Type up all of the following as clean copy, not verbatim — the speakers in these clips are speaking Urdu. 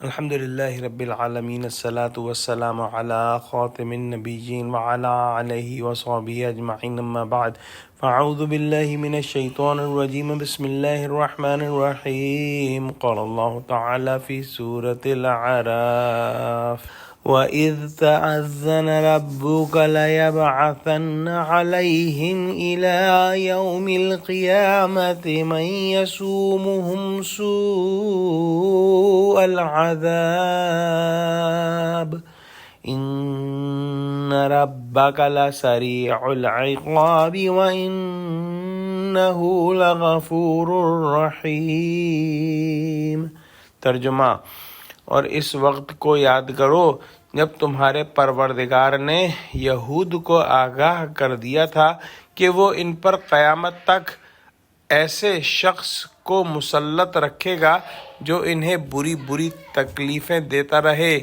الحمد لله رب العالمين الصلاة والسلام على خاتم النبيين وعلى آله وصحبه أجمعين أما بعد فأعوذ بالله من الشيطان الرجيم بسم الله الرحمن الرحيم قال الله تعالى في سورة الأعراف وَإِذْ تَأَذَّنَ رَبُّكَ لَيَبْعَثَنَّ عَلَيْهِمْ إِلَى يَوْمِ الْقِيَامَةِ مَنْ يَسُومُهُمْ سُوءَ الْعَذَابِ إِنَّ رَبَّكَ لَسَرِيعُ الْعِقَابِ وَإِنَّهُ لَغَفُورٌ رَحِيمٌ۔ ترجمہ: اور اس وقت کو یاد کرو جب تمہارے پروردگار نے یہود کو آگاہ کر دیا تھا کہ وہ ان پر قیامت تک ایسے شخص کو مسلط رکھے گا جو انہیں بری بری تکلیفیں دیتا رہے۔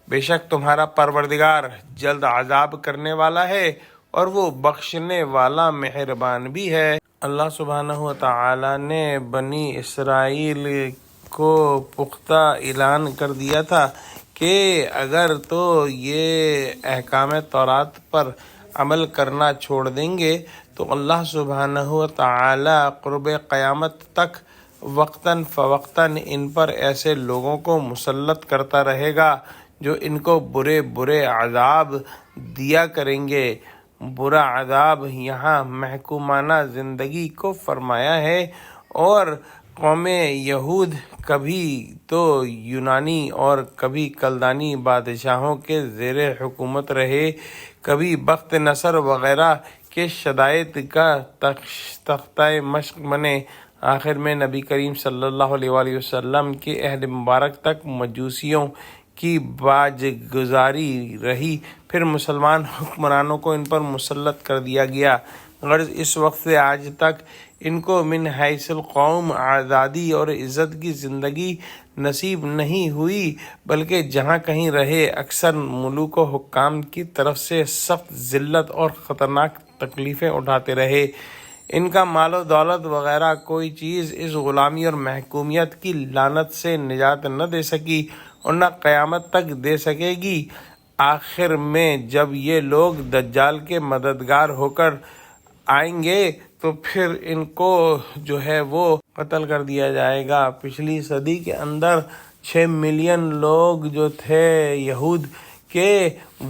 بے شک تمہارا پروردگار جلد عذاب کرنے والا ہے اور وہ بخشنے والا مہربان بھی ہے۔ اللہ سبحانہ و تعالی نے بنی اسرائیل کو پختہ اعلان کر دیا تھا کہ اگر تو یہ احکام تورات پر عمل کرنا چھوڑ دیں گے تو اللہ سبحانہ و تعالی قرب قیامت تک وقتاً فوقتاً ان پر ایسے لوگوں کو مسلط کرتا رہے گا جو ان کو برے برے عذاب دیا کریں گے۔ برا عذاب یہاں محکومانہ زندگی کو فرمایا ہے، اور قوم یہود کبھی تو یونانی اور کبھی کلدانی بادشاہوں کے زیر حکومت رہے، کبھی بخت نصر وغیرہ کے شدائد کا تختہ مشق بنے، آخر میں نبی کریم صلی اللہ علیہ وآلہ وسلم کے عہد مبارک تک مجوسیوں کی باج گزاری رہی، پھر مسلمان حکمرانوں کو ان پر مسلط کر دیا گیا۔ غرض اس وقت سے آج تک ان کو من حیث القوم آزادی اور عزت کی زندگی نصیب نہیں ہوئی، بلکہ جہاں کہیں رہے اکثر ملوک و حکام کی طرف سے سخت ذلت اور خطرناک تکلیفیں اٹھاتے رہے۔ ان کا مال و دولت وغیرہ کوئی چیز اس غلامی اور محکومیت کی لعنت سے نجات نہ دے سکی اور نہ قیامت تک دے سکے گی۔ آخر میں جب یہ لوگ دجال کے مددگار ہو کر آئیں گے تو پھر ان کو جو ہے وہ قتل کر دیا جائے گا۔ پچھلی صدی کے اندر 6 ملین لوگ جو تھے یہود کے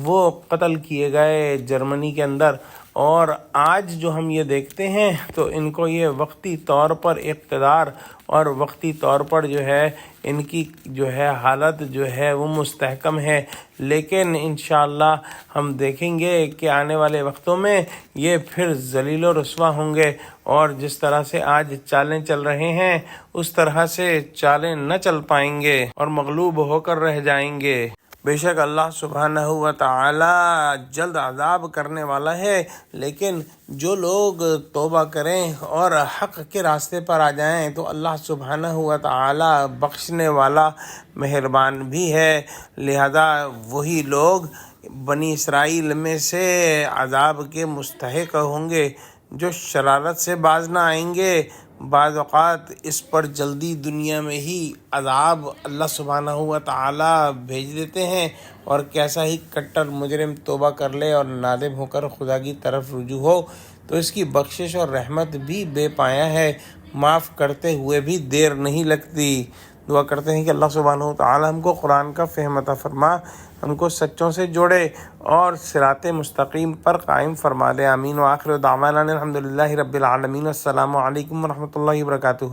وہ قتل کیے گئے جرمنی کے اندر، اور آج جو ہم یہ دیکھتے ہیں تو ان کو یہ وقتی طور پر اقتدار اور وقتی طور پر جو ہے ان کی جو ہے حالت جو ہے وہ مستحکم ہے، لیکن انشاءاللہ ہم دیکھیں گے کہ آنے والے وقتوں میں یہ پھر ذلیل و رسوا ہوں گے، اور جس طرح سے آج چالیں چل رہے ہیں اس طرح سے چالیں نہ چل پائیں گے اور مغلوب ہو کر رہ جائیں گے۔ بے شک اللہ سبحانہ و تعالی جلد عذاب کرنے والا ہے، لیکن جو لوگ توبہ کریں اور حق کے راستے پر آ جائیں تو اللہ سبحانہ و تعالی بخشنے والا مہربان بھی ہے۔ لہذا وہی لوگ بنی اسرائیل میں سے عذاب کے مستحق ہوں گے جو شرارت سے باز نہ آئیں گے۔ بعض اوقات اس پر جلدی دنیا میں ہی عذاب اللہ سبحانہ و تعالی بھیج دیتے ہیں، اور کیسا ہی کٹر مجرم توبہ کر لے اور نادم ہو کر خدا کی طرف رجوع ہو تو اس کی بخشش اور رحمت بھی بے پایا ہے، معاف کرتے ہوئے بھی دیر نہیں لگتی۔ دعا کرتے ہیں کہ اللہ سبحانہ و تعالی ہم کو قرآن کا فہم عطا فرما، ہم کو سچوں سے جوڑے اور صراط مستقیم پر قائم فرما دے۔ آمین۔ وآخر دعوانا الحمد للہ رب العالمین۔ السلام علیکم ورحمۃ اللہ وبرکاتہ۔